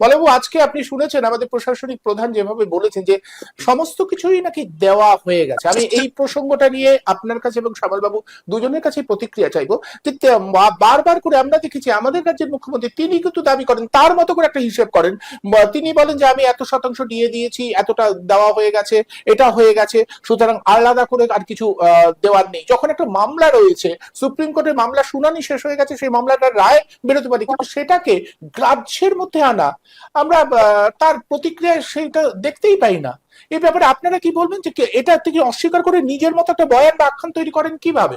বলেবু, আজকে আপনি শুনেছেন আমাদের প্রশাসনিক প্রধান যেভাবে বলেছেন যে সমস্ত কিছুই নাকি দেওয়া হয়ে গেছে। আমি এই প্রসঙ্গটা নিয়ে আপনার কাছে এবং শ্যামল বাবু দুজনের কাছে প্রতিক্রিয়া চাইবো যে বারবার করে আমরা দেখেছি আমাদের রাজ্যের মুখ্যমন্ত্রী তিনি কিন্তু দাবি করেন, তার মতো করে একটা হিসেব করেন। তিনি বলেন যে আমি এত শতাংশ দিয়ে দিয়েছি, এতটা দেওয়া হয়ে গেছে, এটা হয়ে গেছে, সুতরাং আলাদা করে আর কিছু দেওয়ার নেই। যখন একটা মামলা রয়েছে, সুপ্রিম কোর্টের মামলা শুনানি শেষ হয়ে গেছে, সেই মামলাটার রায় বেরোতে পারে, কিন্তু সেটাকে গ্রাহ্যের মধ্যে আনা, আমরা তার প্রতিক্রিয়া সেটা দেখতেই পাই না। এই ব্যাপারে আপনারা কি বলবেন যে এটা থেকে অস্বীকার করে নিজের মতো একটা বয়ান বা আখ্যান তৈরি করেন কিভাবে?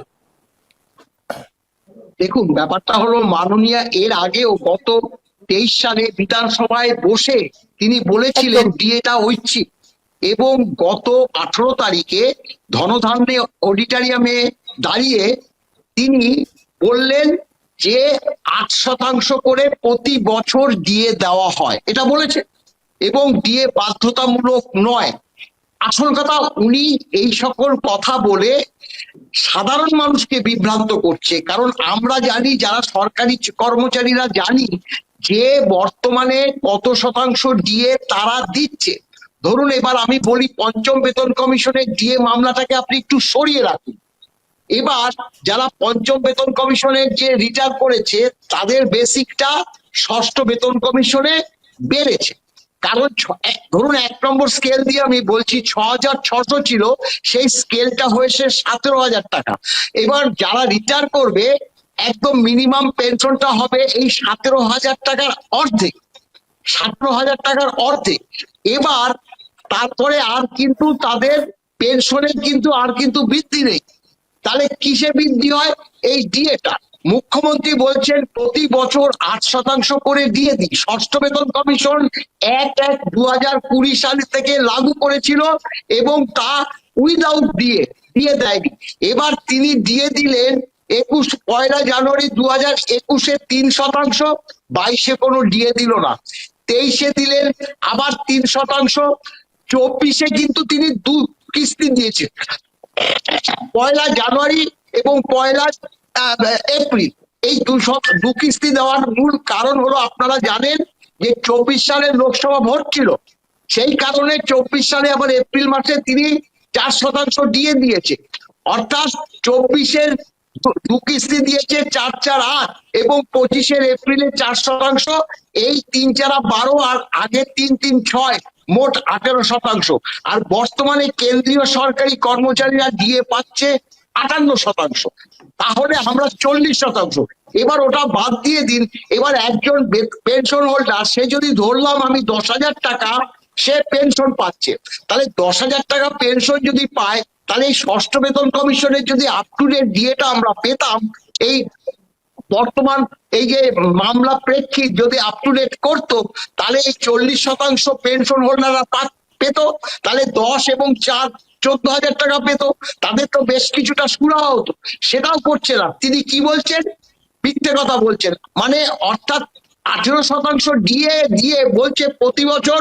দেখুন, ব্যাপারটা হলো মাননীয় এর আগেও গত 23 সালে বিধানসভায় বসে তিনি বলেছিলেন একদম। বিয়েটা ঐচ্ছিক, এবং গত 18 তারিখে ধনধান্যে অডিটোরিয়ামে দাঁড়িয়ে তিনি বললেন যে 8% করে প্রতি বছর দিয়ে দেওয়া হয়, এটা বলেছে, এবং দিয়ে বাধ্যতামূলক নয়। আসল কথা, উনি এই সকল কথা বলে সাধারণ মানুষকে বিভ্রান্ত করছে। কারণ আমরা জানি, যারা সরকারি কর্মচারীরা জানি যে বর্তমানে কত শতাংশ দিয়ে তারা দিচ্ছে। ধরুন, এবার আমি বলি, পঞ্চম বেতন কমিশনের ডিএ মামলাটাকে আপনি একটু সরিয়ে রাখুন। এবার যারা পঞ্চম বেতন কমিশনের যে রিটার্ন করেছে তাদের বেসিকটা ষষ্ঠ বেতন কমিশনে বেড়েছে। কারণ ধরুন 1 নম্বর স্কেল দিয়ে আমি বলছি 6,600 ছিল, সেই স্কেলটা হয়েছে 17,000 টাকা। এবার যারা রিটার্ন করবে একদম মিনিমাম পেনশনটা হবে এই 17,000 টাকার অর্ধেক, 17,000 টাকার অর্ধেক। এবার তারপরে আর কিন্তু তাদের পেনশনের কিন্তু আর কিন্তু বৃদ্ধি নেই। তাহলে কিসে বৃদ্ধি হয়? এই ডিএটা। মুখ্যমন্ত্রী বলছেন প্রতি বছর 8% করে দিয়ে দিই। ষষ্ঠ বেতন কমিশন 1/1/2020 সাল থেকে লাগু করেছিল, এবং তা উইদাউট দিয়ে দেয়নি। এবার তিনি দিয়ে দিলেন 1 জানুয়ারি 2021-এ 3%, 22-এ কোনো দিয়ে দিল না, 23-এ দিলেন আবার 3%, 24-এ কিন্তু তিনি 2 কিস্তি দিয়েছেন, 1 জানুয়ারি এবং 1 এপ্রিল। এই দু কিস্তি দেওয়ার মূল কারণ হলো, আপনারা জানেন যে 24 সালে লোকসভা ভোট ছিল, সেই কারণে 24 সালে আবার এপ্রিল মাসে তিনি 4% দিয়ে দিয়েছে। অর্থাৎ 24-এর 2 কিস্তি দিয়েছে 4-4-8, এবং 25-এর এপ্রিলে 4%, এই 3-4-12, আর আগে 3-3-6, মোট 18%। আর বর্তমানে কেন্দ্রীয় সরকারি কর্মচারীরা দিয়ে পাচ্ছে 58%। তাহলে আমরা 40%। এবার ওটা বাদ দিয়ে দিন। এবার একজন পেনশন হোল্ডার, সে যদি ধরলাম আমি 10,000 টাকা সে পেনশন পাচ্ছে, তাহলে 10,000 টাকা পেনশন যদি পায়, তাহলে এই ষষ্ঠ বেতন কমিশনের যদি আপ টু ডেট ডিএটা আমরা পেতাম, এই বর্তমান এই যে মামলা প্রেক্ষিত যদি আপ টু ডেট করতো, তাহলে এই 40% পেনশন হোল্ডাররা পেত, তাহলে 10 এবং 4 14,000 টাকা পেত, তাদের তো বেশ কিছুটা সুরাহা হতো। সেটাও করছে না। তিনি কি বলছেন? মিথ্যে কথা বলছেন। মানে অর্থাৎ 18% দিয়ে দিয়ে বলছে প্রতি বছর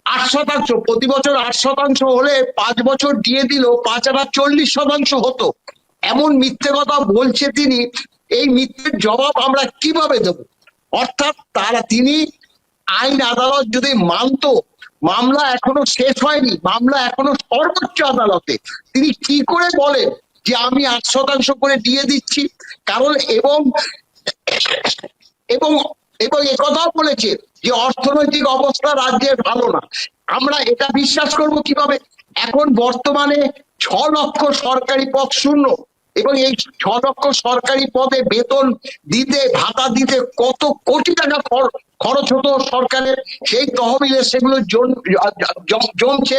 8%, প্রতি বছর 8% হলে 5 বছর দিয়ে দিল 5/40% হতো। এমন মিথ্যে কথা বলছে তিনি। এই মিথ্যের জবাব আমরা কিভাবে দেব? অর্থাৎ তিনি আইন আদালত যদি মানতো, মামলা এখনো শেষ হয়নি, মামলা এখনো সর্বোচ্চ আদালতে, তিনি কি করে বলেন যে আমি 8% করে দিয়ে দিচ্ছি? কারণ এবং এবং এবং একথাও বলেছে যে অর্থনৈতিক অবস্থা রাজ্যের ভালো না। আমরা এটা বিশ্বাস করব কিভাবে? এখন বর্তমানে 6 লক্ষ সরকারি পদ শূন্য, এবং এই 6 লক্ষ সরকারি পদে বেতন দিতে, ভাতা দিতে কত কোটি টাকা খরচ হতো সরকারের, সেই তহবিলে সেগুলো জমছে।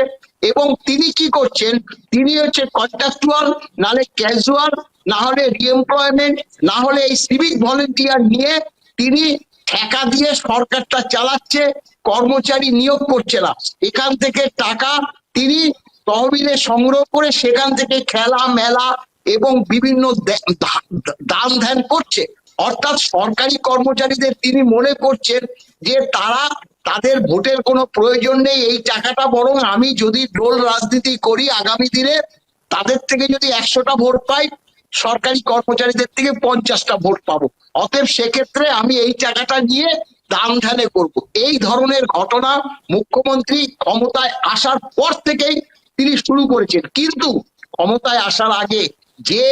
এবং তিনি কি করছেন? তিনি হচ্ছে কন্ট্রাকচুয়াল, নাহলে ক্যাজুয়াল, না হলে রিএমপ্লয়মেন্ট, না হলে এই সিভিক ভলেন্টিয়ার নিয়ে তিনি ঠেকা দিয়ে সরকারটা চালাচ্ছে, কর্মচারী নিয়োগ করছে না। এখান থেকে টাকা তিনি তহবিলে সংগ্রহ করে সেখান থেকে খেলা মেলা এবং বিভিন্ন দান ধ্যান করছে। অর্থাৎ সরকারি কর্মচারীদের তিনি মনে করছেন যে তাদের ভোটের কোনো প্রয়োজন নেই, এই টাকাটা বরং আমি যদি ডোল রাজনীতি করি আগামী দিনে, তাদের থেকে যদি 100টা ভোট পাই, সরকারি কর্মচারীদের থেকে 50টা ভোট পাবো। অতএব সেক্ষেত্রে আমি এই টাকাটা নিয়ে দান ধ্যানে করব। এই ধরনের ঘটনা মুখ্যমন্ত্রী ক্ষমতায় আসার পর থেকেই তিনি শুরু করেছেন। কিন্তু ক্ষমতায় আসার আগে যে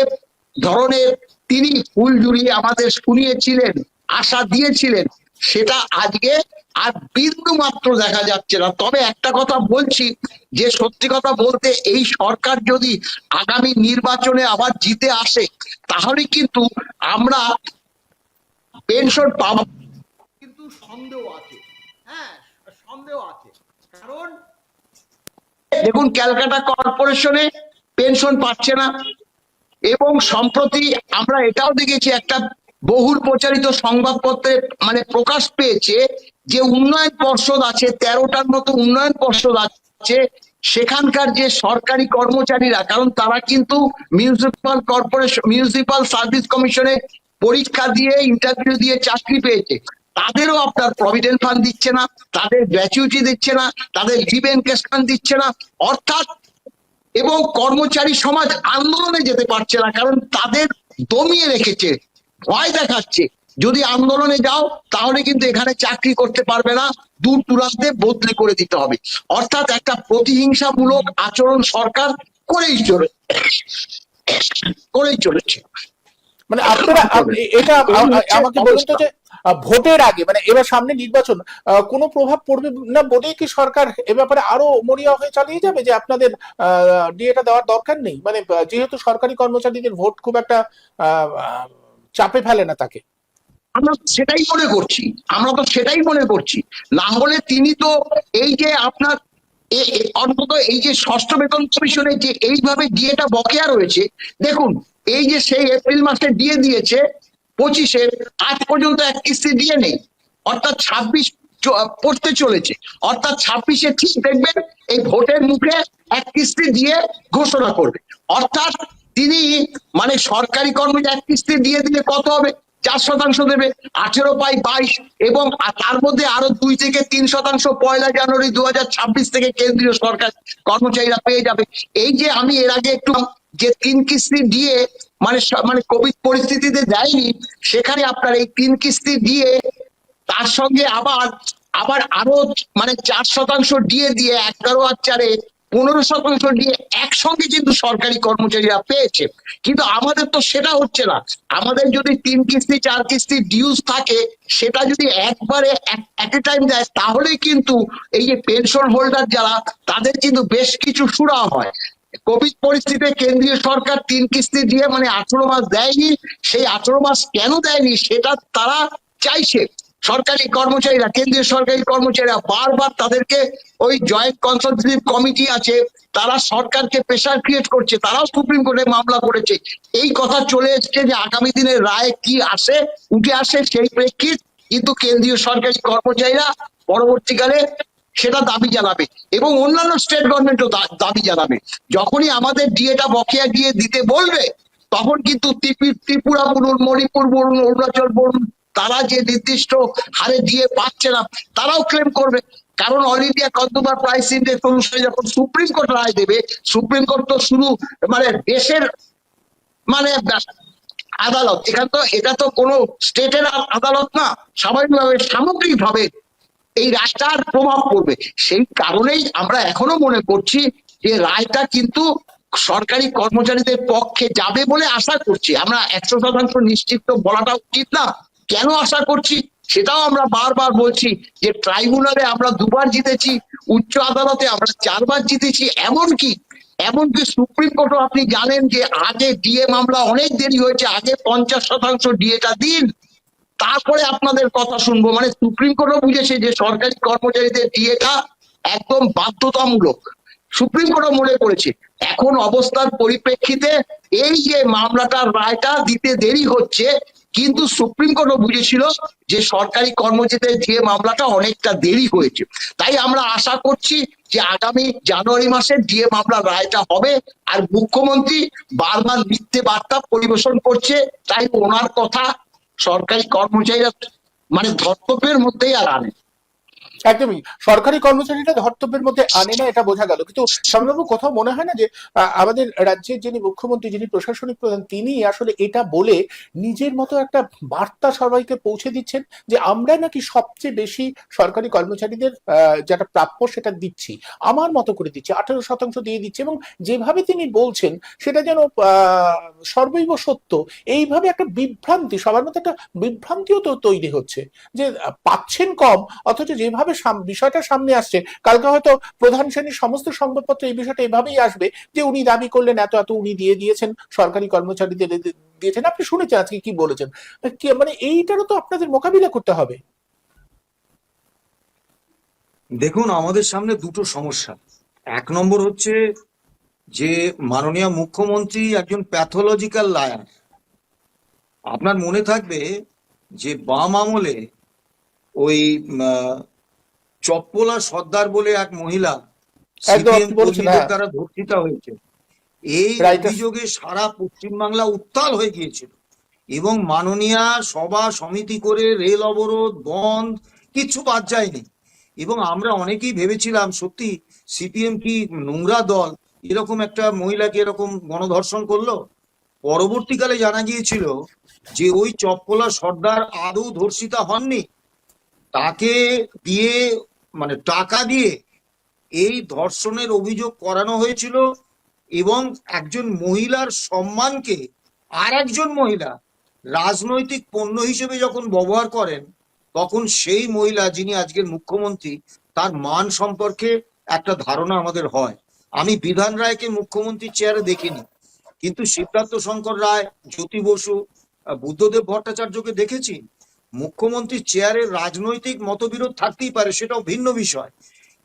ধরনের তিনি ফুল জুড়িয়ে আমাদের শুনিয়েছিলেন, আশা দিয়েছিলেন, সেটা আজকে আর বিন্দু মাত্র দেখা যাচ্ছে না। তবে একটা কথা বলছি, যে সত্যি কথা বলতে এই সরকার যদি আগামী নির্বাচনে আবার জিতে আসে, তাহলে কিন্তু আমরা পেনশন পাবো, কিন্তু সন্দেহ আছে। হ্যাঁ, সন্দেহ আছে। কারণ দেখুন, ক্যালকাটা কর্পোরেশনে পেনশন পাচ্ছে না, এবং সম্প্রতি আমরা এটাও দেখেছি, একটা বহুল প্রচারিত সংবাদপত্রে মানে প্রকাশ পেয়েছে যে উন্নয়ন পর্ষদ আছে, 13টার মতো উন্নয়ন পর্ষদ আছে, সেখানকার যে সরকারি কর্মচারীরা, কারণ তারা কিন্তু মিউনিসিপাল কর্পোরেশন, মিউনিসিপাল সার্ভিস কমিশনে পরীক্ষা দিয়ে ইন্টারভিউ দিয়ে চাকরি পেয়েছে, তাদেরও আপনার প্রভিডেন্ট ফান্ড দিচ্ছে না, তাদের গ্র্যাচুইটি দিচ্ছে না, তাদের লিভ এনকেশমেন্ট দিচ্ছে না। অর্থাৎ এবং কর্মচারী সমাজ আন্দোলনে যেতে পারছে না, কারণ তাদের দমিয়ে রেখেছে, ভয় দেখাচ্ছে যদি আন্দোলনে যাও তাহলে কিন্তু এখানে চাকরি করতে পারবে না, দূর দূরান্তে বদলি করে দিতে হবে। অর্থাৎ একটা প্রতিহিংসামূলক আচরণ সরকার করেই চলেছে। মানে আপনারা এটা আমাকে বলুন তো যে ভোটের আগে মানে এবার সামনে নির্বাচন, কোনো প্রভাব পড়বে না বলেই কি সরকার এ ব্যাপারে আরো মরিয়া হয়ে চালিয়ে যাবে যে আপনাদের ডিএটা দেওয়ার দরকার নেই? মানে যেহেতু সরকারি কর্মচারীদের ভোট খুব একটা চাপে ফেলে না তাকে। আমরা সেটাই মনে করছি, আমরা তো সেটাই মনে করছি। না হলে তিনি তো এই যে আপনার অন্তত এই যে ষষ্ঠ বেতন কমিশনে যে এইভাবে ডিএটা বকেয়া রয়েছে, দেখুন এই যে সেই এপ্রিল মাসে ডিএ দিয়েছে 25-এ, আজ পর্যন্ত এক কিস্তি ডিএ নেই। অর্থাৎ 26 পড়তে চলেছে, অর্থাৎ 26-এ ঠিক দেখবেন এই ভোটের মুখে এক কিস্তি দিয়ে ঘোষণা করবে। অর্থাৎ তিনি মানে সরকারি কর্মচারী এক কিস্তি দিয়ে দিলে কত হবে? 4% দেবে, 18/22, এবং তার মধ্যে আরো 2 থেকে 3% 1 জানুয়ারি 2026 থেকে কেন্দ্রীয় সরকার কর্মচারীরা পেয়ে যাবে। এই যে আমি এর আগে একটু যে 3 কিস্তি দিয়ে মানে কোভিড পরিস্থিতিতে দেয়নি, সেখানে আপনার এই 3 কিস্তি দিয়ে তার সঙ্গে আবার আবার আরো মানে 4% ডিএ দিয়ে 11 আর 4-এ 15% দিয়ে একসঙ্গে কিন্তু সরকারি কর্মচারীরা পেয়েছে। কিন্তু আমাদের তো সেটা হচ্ছে না। আমাদের যদি 3 কিস্তি 4 কিস্তি ডিউজ থাকে, সেটা যদি একবারে এট এ টাইম দেয়, তাহলে কিন্তু এই যে পেনশন হোল্ডার যারা, তাদের কিন্তু বেশ কিছু সুরাহা হয়। কোভিড পরিস্থিতিতে কেন্দ্রীয় সরকার 3 কিস্তি দিয়ে মানে 18 মাস দেয়নি। সেই 18 মাস কেন দেয়নি সেটা তারা চাইছে। সরকারি কর্মচারীরা, কেন্দ্রীয় সরকারি কর্মচারীরা বারবার তাদেরকে ওই জয়েন্ট কনসালটেটিভ কমিটি আছে, তারা সরকারকে প্রেসার ক্রিয়েট করছে, তারাও সুপ্রিম কোর্টে মামলা করেছে। এই কথা চলে এসছে যে আগামী দিনের রায় কি আসে, উঠে আসে সেই প্রেক্ষিত কিন্তু কেন্দ্রীয় সরকারি কর্মচারীরা পরবর্তীকালে সেটা দাবি জানাবে, এবং অন্যান্য স্টেট গভর্নমেন্টও দাবি জানাবে। যখনই আমাদের ডিএটা বকেয়া দিয়ে দিতে বলবে, তখন কিন্তু ত্রিপুরা বলুন, মণিপুর বলুন, অরুণাচল বলুন, তারা যে নির্দিষ্ট হারে ডিএ পাচ্ছে না, তারাও ক্লেম করবে। কারণ all India consumer price index অনুসারে যখন সুপ্রিম কোর্ট রায় দেবে, সুপ্রিম কোর্ট তো শুধু মানে দেশের মানে আদালত, এখানে তো এটা তো কোনো স্টেটের আদালত না, স্বাভাবিকভাবে সামগ্রিকভাবে এই রায়টার প্রভাব পড়বে। সেই কারণেই আমরা এখনো মনে করছি যে রায়টা কিন্তু সরকারি কর্মচারীদের পক্ষে যাবে বলে আশা করছি। আমরা 100% নিশ্চিত বলাটা উচিত না। কেন আশা করছি সেটাও আমরা বারবার বলছি, যে ট্রাইব্যুনালে আমরা 2বার জিতেছি, উচ্চ আদালতে আমরা 4বার জিতেছি, এমনকি সুপ্রিম কোর্টও আপনি জানেন যে আগে ডিএ মামলা অনেক দেরি হয়েছে, আগে 50% ডিএটা দিন, তারপরে আপনাদের কথা শুনবো। মানে সুপ্রিম কোর্টও বুঝেছে যে সরকারি কর্মচারীদের ডিএটা একদম বাধ্যতামূলক, সুপ্রিম কোর্টও মনে করেছে। এখন অবস্থার পরিপ্রেক্ষিতে এই যে মামলাটার রায়টা দিতে দেরি হচ্ছে, কিন্তু সুপ্রিম কোর্টও বুঝেছিল যে সরকারি কর্মচারীদের ডিএ মামলাটা অনেকটা দেরি হয়েছে। তাই আমরা আশা করছি যে আগামী জানুয়ারি মাসে ডিএ মামলার রায়টা হবে। আর মুখ্যমন্ত্রী বারবার মিথ্যে বার্তা পরিবেশন করছে, তাই ওনার কথা সরকারি কর্মচারীরা মানে ধর্তব্যের মধ্যেই আর আনে। একদমই সরকারি কর্মচারীরা ধর্তব্যের মধ্যে আনে না, এটা বোঝা গেল। কিন্তু শ্যামলবাবু, কোথাও মনে হয় না যে আমাদের রাজ্যের যিনি মুখ্যমন্ত্রী, যিনি প্রশাসনিক প্রধান, তিনি আসলে এটা বলে নিজের মতো একটা বার্তা সবাইকে পৌঁছে দিচ্ছেন যে আমরা নাকি সবচেয়ে বেশি সরকারি কর্মচারীদের যেটা প্রাপ্য সেটা দিচ্ছি, আমার মতো করে দিচ্ছি, 18% দিয়ে দিচ্ছি, এবং যেভাবে তিনি বলছেন সেটা যেন সর্বৈব সত্য। এইভাবে একটা বিভ্রান্তি, সবার মধ্যে একটা বিভ্রান্তিও তো তৈরি হচ্ছে যে পাচ্ছেন কম, অথচ যেভাবে বিষয়টা সামনে আসছে, কালকে হয়তো প্রধান শ্রেণীর সমস্ত সংবাদপত্র এই বিষয়টা এভাবেই আসবে যে উনি দাবি করলেন এত এত উনি দিয়ে দিয়েছেন সরকারি কর্মচারীদের, দিয়েছেন। আপনি শুনেছেন আজকে কি বলেছেন, মানে এইটারও তো আপনাদের মোকাবিলা করতে হবে। দেখুন, আমাদের সামনে দুটো সমস্যা। এক নম্বর হচ্ছে যে মাননীয় মুখ্যমন্ত্রী একজন প্যাথোলজিক্যাল লায়ার। আপনার মনে থাকবে যে বাম আমলে ওই চপ্পলা সর্দার বলে এক মহিলা একদম সিপিএম আপনি বলেছেন, কর্মীদের হ্যাঁ, দ্বারা ধর্ষিত হয়েছে। এই রাইটার্স। অভিযোগে সারা পশ্চিমবাংলা উত্তাল হয়ে গিয়েছিল এবং মাননীয়া সভা সমিতি করে রেল অবরোধ বন্ধ, কিচ্ছু বাদ যায়নি। এবং আমরা অনেকেই ভেবেছিলাম সত্যি সিপিএম কি নোংরা দল, এরকম একটা মহিলাকে এরকম গণধর্ষণ করলো। পরবর্তীকালে জানা গিয়েছিল যে ওই চপ্পলা সর্দার আদৌ ধর্ষিতা হননি, তাকে দিয়ে মানে টাকা দিয়ে এই ধর্ষণের অভিযোগ করানো হয়েছিল। এবং একজন মহিলার সম্মানকে আর একজন মহিলা রাজনৈতিক পণ্য হিসেবে যখন ব্যবহার করেন, তখন সেই মহিলা যিনি আজকের মুখ্যমন্ত্রী, তার মান সম্পর্কে একটা ধারণা আমাদের হয়। আমি বিধান রায়কে মুখ্যমন্ত্রীর চেয়ারে দেখিনি, কিন্তু সিদ্ধার্থ শঙ্কর রায়, জ্যোতি বসু, বুদ্ধদেব ভট্টাচার্যকে দেখেছি। মুখ্যমন্ত্রীর চেয়ারে রাজনৈতিক মতবিরোধ থাকতেই পারে, সেটাও ভিন্ন বিষয়,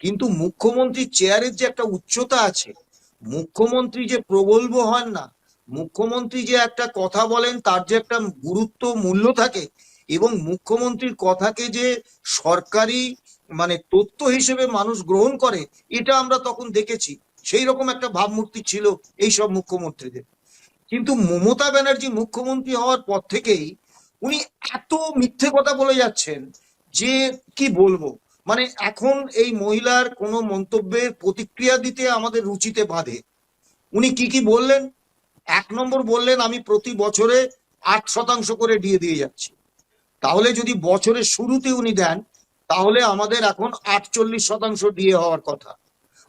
কিন্তু মুখ্যমন্ত্রীর চেয়ারের যে একটা উচ্চতা আছে, মুখ্যমন্ত্রী যে প্রগল্ভ হন না, মুখ্যমন্ত্রী যে একটা কথা বলেন তার যে একটা গুরুত্ব মূল্য থাকে, এবং মুখ্যমন্ত্রীর কথাকে যে সরকারি মানে তথ্য হিসেবে মানুষ গ্রহণ করে, এটা আমরা তখন দেখেছি। সেই রকম একটা ভাবমূর্তি ছিল এই সব মুখ্যমন্ত্রীদের। কিন্তু মমতা ব্যানার্জি মুখ্যমন্ত্রী হওয়ার পর থেকেই উনি এত মিথ্যে কথা বলে যাচ্ছেন যে কি বলবো। মানে এখন এই মহিলার কোনো মন্তব্যের প্রতিক্রিয়া দিতে আমাদের রুচিতে বাঁধে। উনি কি বললেন? এক নম্বর বললেন আমি প্রতি বছরে 8% করে দিয়ে যাচ্ছি। তাহলে যদি বছরের শুরুতে উনি দেন, তাহলে আমাদের এখন 48% ডিএ হওয়ার কথা।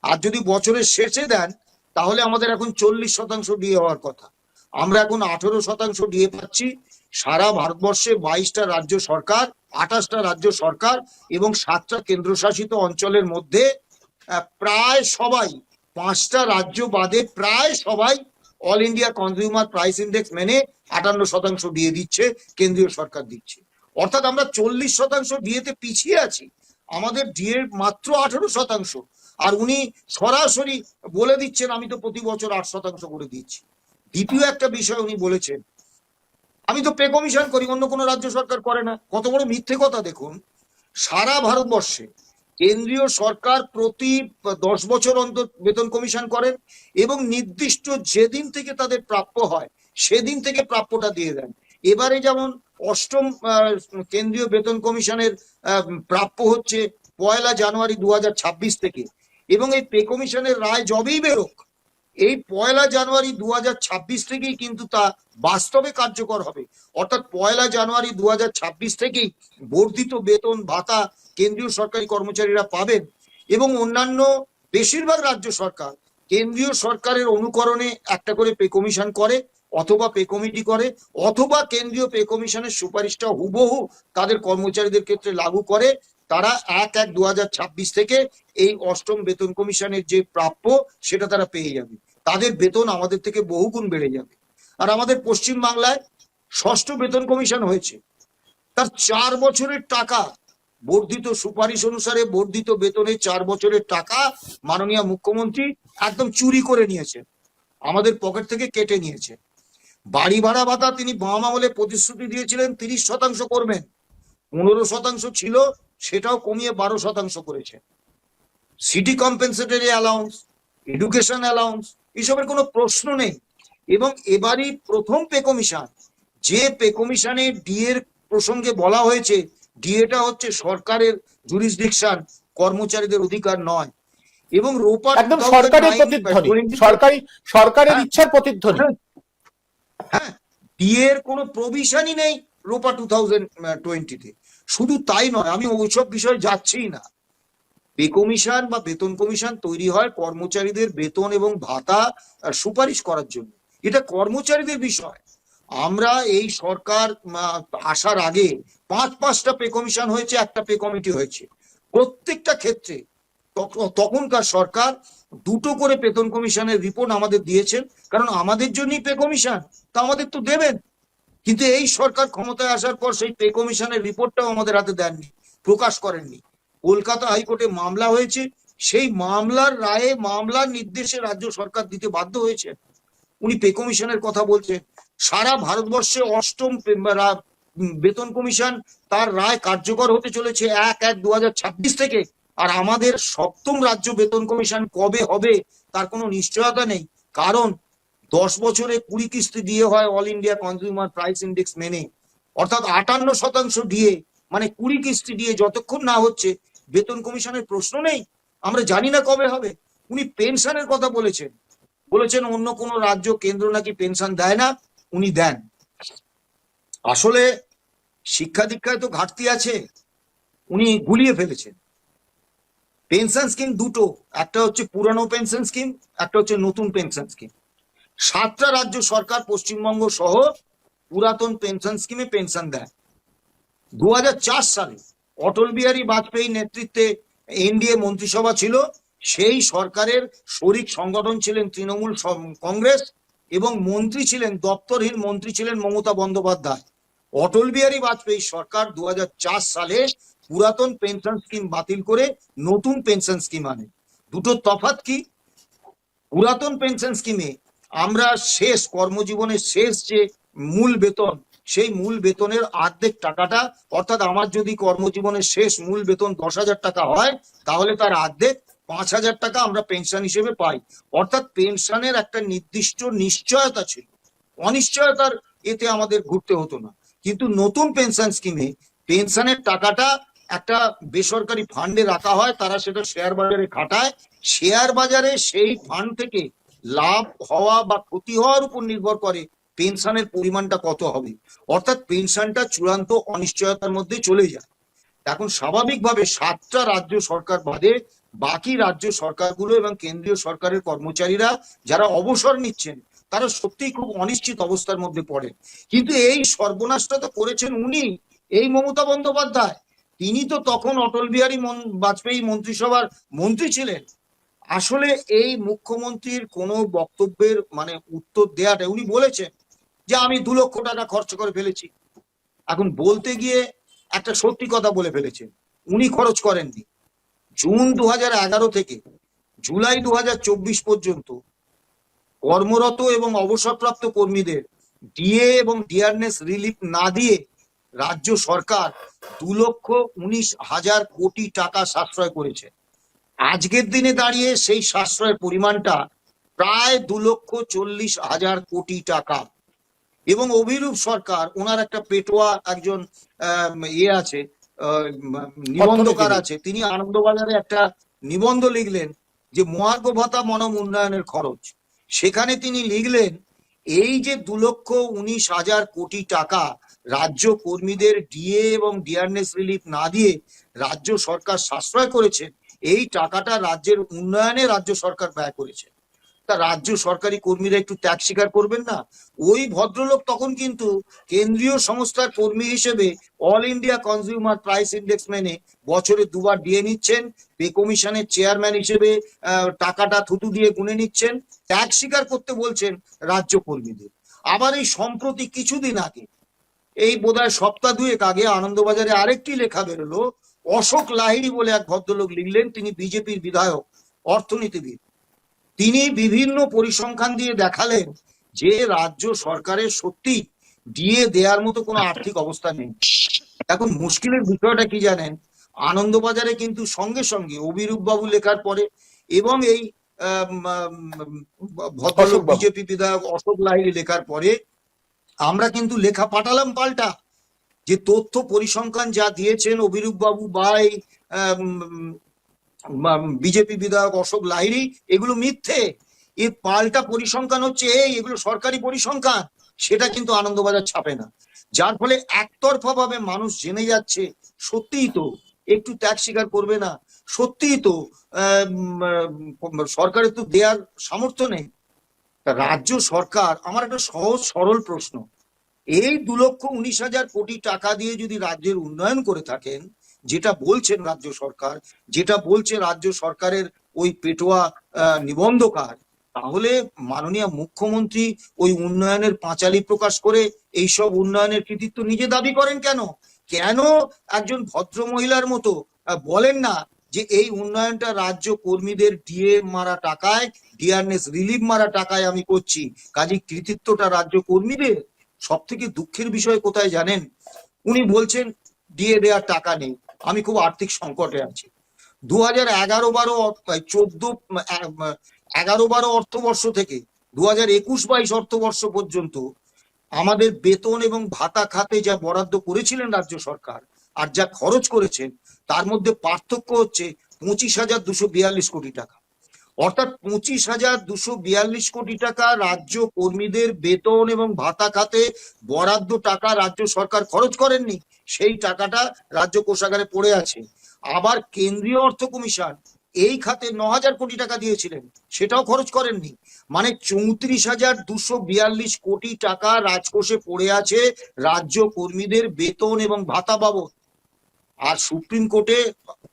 আর যদি বছরের শেষে দেন, তাহলে আমাদের এখন 40% ডিএ হওয়ার কথা। আমরা এখন 18% ডিএ পাচ্ছি। সারা ভারতবর্ষে 22টা রাজ্য সরকার, 28টা রাজ্য সরকার এবং 7টা কেন্দ্রশাসিত অঞ্চলের মধ্যে প্রায় সবাই, 5টা রাজ্য বাদে প্রায় সবাই all India consumer price index মেনে 58% ডিএ দিচ্ছে, কেন্দ্রীয় সরকার দিচ্ছে। অর্থাৎ আমরা 40% ডিএতে পিছিয়ে আছি, আমাদের ডিএ মাত্র 18%। আর উনি সরাসরি বলে দিচ্ছেন আমি তো প্রতি বছর 8% করে দিচ্ছি। দ্বিতীয় একটা বিষয় উনি বলেছেন, আমি তো পে কমিশন করি, অন্য কোনো রাজ্য সরকার করে না। কত বড় মিথ্যে কথা দেখুন। সারা ভারতবর্ষে কেন্দ্রীয় সরকার প্রতি 10 বছর অন্তর বেতন কমিশন করেন এবং নির্দিষ্ট যেদিন থেকে তাদের প্রাপ্য হয় সেদিন থেকে প্রাপ্যটা দিয়ে দেন। এবারে যেমন 8ম কেন্দ্রীয় বেতন কমিশনের প্রাপ্য হচ্ছে 1 জানুয়ারি 2026 থেকে, এবং এই পে কমিশনের রায় যবেই বেরোক, এই 1 জানুয়ারি 2026 থেকেই কিন্তু তা বাস্তবে কার্যকর হবে। অর্থাৎ 1 জানুয়ারি 2026 থেকেই বর্ধিত বেতন ভাতা কেন্দ্রীয় সরকারি কর্মচারীরা পাবেন। এবং অন্যান্য বেশিরভাগ রাজ্য সরকার কেন্দ্রীয় সরকারের অনুকরণে একটা করে পে কমিশন করে, অথবা পে কমিটি করে, অথবা কেন্দ্রীয় পে কমিশনের সুপারিশটা হুবহু তাদের কর্মচারীদের ক্ষেত্রে লাগু করে। তারা 1/1/2026 থেকে এই 8ম বেতন কমিশনের যে প্রাপ্য সেটা তারা পেয়ে যাবে। তাদের বেতন আমাদের থেকে বহুগুণ বেড়ে যাবে। আর আমাদের পশ্চিম বাংলায় 6ষ্ঠ বেতন কমিশন হয়েছে, তার 4 বছরের টাকা বর্ধিত সুপারিশ অনুসারে বর্ধিত বেতনে 4 বছরের টাকা মাননীয় মুখ্যমন্ত্রী একদম চুরি করে নিয়েছেন, আমাদের পকেট থেকে কেটে নিয়েছে। বাড়ি ভাড়া ভাতা তিনি বাম আমলে প্রতিশ্রুতি দিয়েছিলেন 30% করবেন, 15% ছিল, সেটাও কমিয়ে 12% করেছে। City compensatory allowance, education allowance, এসবের কোনো প্রশ্ন নেই। এবং এবারই প্রথম পে কমিশন, যে পে কমিশনে ডিএর প্রসঙ্গে বলা হয়েছে ডিএটা হচ্ছে সরকারের জুরিসডিকশন, কর্মচারীদের অধিকার নয়। এবং রোপা একদম সরকারের প্রতিধ্বনি, সরকারের ইচ্ছার প্রতিধ্বনি। হ্যাঁ, ডিএ এর কোনো প্রভিশনই নেই রোপা 2020-তে। শুধু তাই নয়, আমি ওইসব বিষয়ে যাচ্ছি না। পে কমিশন বা বেতন কমিশন তৈরি হয় কর্মচারীদের বেতন এবং ভাতা সুপারিশ করার জন্য, এটা কর্মচারীদের বিষয়। আমরা এই সরকার আসার আগে পাঁচটা পে কমিশন হয়েছে, একটা পে কমিটি হয়েছে। প্রত্যেকটা ক্ষেত্রে তখনকার সরকার দুটো করে বেতন কমিশনের রিপোর্ট আমাদের দিয়েছেন, কারণ আমাদের জন্যই পে কমিশন, তা আমাদের তো দেবেন। কিন্তু এই সরকার ক্ষমতায় আসার পর সেই পে কমিশনের রিপোর্টটাও আমাদের হাতে দেননি, প্রকাশ করেননি। কলকাতা হাইকোর্টে মামলা হয়েছে, সেই মামলার রায়ে, মামলার নির্দেশে রাজ্য সরকার দিতে বাধ্য হয়েছে। উনি পে কমিশনের কথা বলছেন। সারা ভারতবর্ষে 8ম বেতন কমিশন, তার রায় কার্যকর হতে চলেছে 1/1/2026 থেকে। আর আমাদের 7ম রাজ্য বেতন কমিশন কবে হবে তার কোনো নিশ্চয়তা নেই, কারণ 10 বছরে 20 কিস্তি দিয়ে হয় all India consumer price index মেনে, অর্থাৎ 58% ডিএ, মানে 20 কিস্তি দিয়ে যতক্ষণ না হচ্ছে বেতন কমিশনের প্রশ্ন নেই। আমরা জানি না কবে হবে। উনি পেনশনের কথা বলেছেন অন্য কোন রাজ্য, কেন্দ্র নাকি পেনশন দেয় না, উনি দেন। আসলে শিক্ষা দীক্ষায় তো ঘাটতি আছে, উনি গুলিয়ে ফেলেছেন। পেনশন স্কিম দুটো, একটা হচ্ছে পুরানো পেনশন স্কিম, একটা হচ্ছে নতুন পেনশন স্কিম। 7টা রাজ্য সরকার পশ্চিমবঙ্গ সহ পুরাতন পেনশন স্কিমে পেনশন দেয়। 2004 সালে অটল বিহারী বাজপেয়ী নেতৃত্বে এনডিএ মন্ত্রিসভা ছিল, সেই সরকারের শরিক সংগঠন ছিলেন তৃণমূল কংগ্রেস, এবং মন্ত্রী ছিলেন, দপ্তরহীন মন্ত্রী ছিলেন মমতা বন্দ্যোপাধ্যায়। অটল বিহারী বাজপেয়ী সরকার 2004 সালে পুরাতন পেনশন স্কিম বাতিল করে নতুন পেনশন স্কিম আনে। দুটো তফাৎ কি? পুরাতন পেনশন স্কিমে আমরা শেষ কর্মজীবনের শেষ যে মূল বেতন, সেই মূল বেতনের অর্ধেক টাকাটা, অর্থাৎ আমার যদি কর্মজীবনের শেষ মূল বেতন 10,000 টাকা হয়, তাহলে তার অর্ধেক 5,000 টাকা আমরা পেনশন হিসেবে পাই। অর্থাৎ পেনশনের একটা নির্দিষ্ট নিশ্চয়তা ছিল, অনিশ্চয়তার এতে আমাদের ঘুরতে হতো না। কিন্তু নতুন পেনশন স্কিমে পেনশনের টাকাটা একটা বেসরকারি ফান্ডে রাখা হয়, তারা সেটা শেয়ার বাজারে খাটায়। শেয়ার বাজারে সেই ফান্ড থেকে লাভ হওয়া বা ক্ষতি হওয়ার উপর নির্ভর করে পেনশনের পরিমাণটা কত হবে। অর্থাৎ পেনশনটা চূড়ান্ত অনিশ্চয়তার মধ্যে চলে যায়। এখন স্বাভাবিকভাবে 7টা রাজ্য সরকার বাদে বাকি রাজ্য সরকারগুলো এবং কেন্দ্রীয় সরকারের কর্মচারীরা যারা অবসর নিচ্ছেন, তারা সত্যিই খুব অনিশ্চিত অবস্থার মধ্যে পড়ে। কিন্তু এই সর্বনাশটা তো করেছেন উনি, এই মমতা বন্দ্যোপাধ্যায়। তিনি তো তখন অটল বিহারী বাজপেয়ী মন্ত্রিসভার মন্ত্রী ছিলেন। আসলে এই মুখ্যমন্ত্রীর কোনো বক্তব্যের উত্তর দেওয়াটা, উনি বলেছেন যে আমি 2 লক্ষ টাকা খরচ করে ফেলেছি। এখন বলতে গিয়ে একটা সত্যি কথা বলে ফেলেছেন, উনি খরচ করেননি। জুন 2011 থেকে জুলাই 2024 পর্যন্ত কর্মরত এবং অবসরপ্রাপ্ত কর্মীদের ডিএ এবং ডিআরনেস রিলিফ না দিয়ে রাজ্য সরকার 2,19,000 কোটি টাকা সাশ্রয় করেছে। আজকের দিনে দাঁড়িয়ে সেই সাশ্রয়ের পরিমাণটা প্রায় 2,40,000 কোটি টাকা। এবং অভিরূপ সরকার, ওনার একটা পেটোয়া একজন আছে, নিবন্ধকার আছে, তিনি আনন্দবাজারে একটা নিবন্ধ লিখলেন যে মহার্ঘ ভাতা মনম উন্নয়নের খরচ। সেখানে তিনি লিখলেন এই যে 2,19,000 কোটি টাকা রাজ্য কর্মীদের ডিএ এবং ডিআরনেস রিলিফ না দিয়ে রাজ্য সরকার সাশ্রয় করেছে, এই টাকাটা রাজ্যের উন্নয়নে রাজ্য সরকার ব্যয় করেছে। তা রাজ্য সরকারি কর্মীরা একটু ত্যাগ স্বীকার করবেন না? ওই ভদ্রলোক তখন কিন্তু কেন্দ্রীয় সংস্থার কর্মী হিসেবে all India consumer price index মেনে বছরে 2 বার ডিএ নিচ্ছেন, পে কমিশনের চেয়ারম্যান হিসেবে টাকাটা থুতু দিয়ে গুনে নিচ্ছেন, ত্যাগ স্বীকার করতে বলছেন রাজ্য কর্মীদের। আবার এই সম্প্রতি কিছুদিন আগে, এই বোধহয় সপ্তাহ 2 আগে, আনন্দবাজারে আরেকটি লেখা বেরোলো। অশোক লাহিড়ী বলে এক ভদ্রলোক লিখলেন, তিনি বিজেপির বিধায়ক, অর্থনীতিবিদ। তিনি বিভিন্ন পরিসংখ্যান দিয়ে দেখালেন যে রাজ্য সরকারের সত্যি ডিএ দেওয়ার মতো কোনো আর্থিক অবস্থা নেই। এখন মুশকিলের বিষয়টা কি জানেন? আনন্দবাজারে কিন্তু সঙ্গে সঙ্গে অভিরূপ বাবু লেখার পরে এবং এই ভদ্রলোক বিজেপি বিধায়ক অশোক লাহিড়ী লেখার পরে আমরা কিন্তু লেখা পাঠালাম পাল্টা। যে তথ্য পরিসংখ্যান যা দিয়েছেন অভিরূপ বাবু বাই বিজেপি বিধায়ক অশোক লাহিড়ী, এগুলো মিথ্যে। এর পাল্টা পরিসংখ্যান হচ্ছে এগুলো সরকারি পরিসংখ্যান, সেটা কিন্তু আনন্দবাজার ছাপে না। যার ফলে একতরফা ভাবে মানুষ জেনে যাচ্ছে সত্যিই তো, একটু ত্যাগ স্বীকার করবে না, সত্যিই তো সরকারের তো দেওয়ার সামর্থ্য নেই। রাজ্য সরকার, আমার একটা সহজ সরল প্রশ্ন, এই 2,19,000 কোটি টাকা দিয়ে যদি রাজ্যের উন্নয়ন করে থাকেন, যেটা বলছেন রাজ্য সরকার, যেটা বলছে রাজ্য সরকারের ওই পেটোয়া নিবন্ধকার, তাহলে মাননীয় মুখ্যমন্ত্রী ওই উন্নয়নের পাঁচালী প্রকাশ করে এইসব উন্নয়নের কৃতিত্ব নিজে দাবি করেন কেন? কেন একজন ভদ্র মহিলার মতো বলেন না যে এই উন্নয়নটা রাজ্য কর্মীদের ডিএ মারা টাকায়, ডিআরএস রিলিফ মারা টাকায় আমি করছি, কাজে কৃতিত্বটা রাজ্য কর্মীদের? সব থেকে দুঃখের বিষয় কোথায় জানেন? উনি বলছেন দিয়ে দেওয়ার টাকা নেই, আমি খুব আর্থিক সংকটে আছি। 2011-12 অর্থবর্ষ থেকে 2021-22 অর্থবর্ষ পর্যন্ত আমাদের বেতন এবং ভাতা খাতে যা বরাদ্দ করেছিলেন রাজ্য সরকার আর যা খরচ করেছেন, তার মধ্যে পার্থক্য হচ্ছে 25,242 কোটি টাকা। অর্থাৎ 25,242 কোটি টাকা রাজ্য কর্মীদের বেতন এবং ভাতা খাতে বরাদ্দ টাকা রাজ্য সরকার খরচ করেননি, সেই টাকাটা রাজ্য কোষাগারে পড়ে আছে। আবার কেন্দ্রীয় অর্থ কমিশন এই খাতে 9,000 কোটি টাকা দিয়েছিলেন, সেটাও খরচ করেননি। মানে 34,242 কোটি টাকা রাজকোষে পড়ে আছে রাজ্য কর্মীদের বেতন এবং ভাতা বাবদ। আর সুপ্রিম কোর্টে,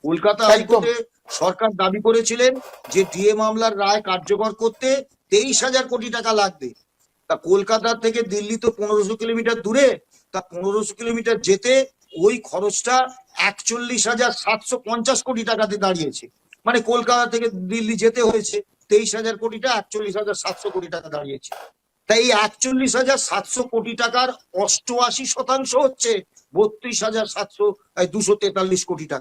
কলকাতা হাইকোর্টে সরকার দাবি করেছিলেন যে ডিএ মামলার রায় কার্যকর করতে 23,000 কোটি টাকা লাগবে। তা কলকাতা থেকে দিল্লি তো 1500 কিলোমিটার দূরে, তা 1500 কিলোমিটার যেতে ওই খরচটা 41,750 কোটি টাকাতে দাঁড়িয়েছে। মানে কলকাতা থেকে দিল্লি যেতে হয়েছে 23,000 কোটিটা, 41,700 কোটি টাকা দাঁড়িয়েছে। তাই এই 41,700 কোটি টাকার 88% হচ্ছে 32,243 কোটি টাকা।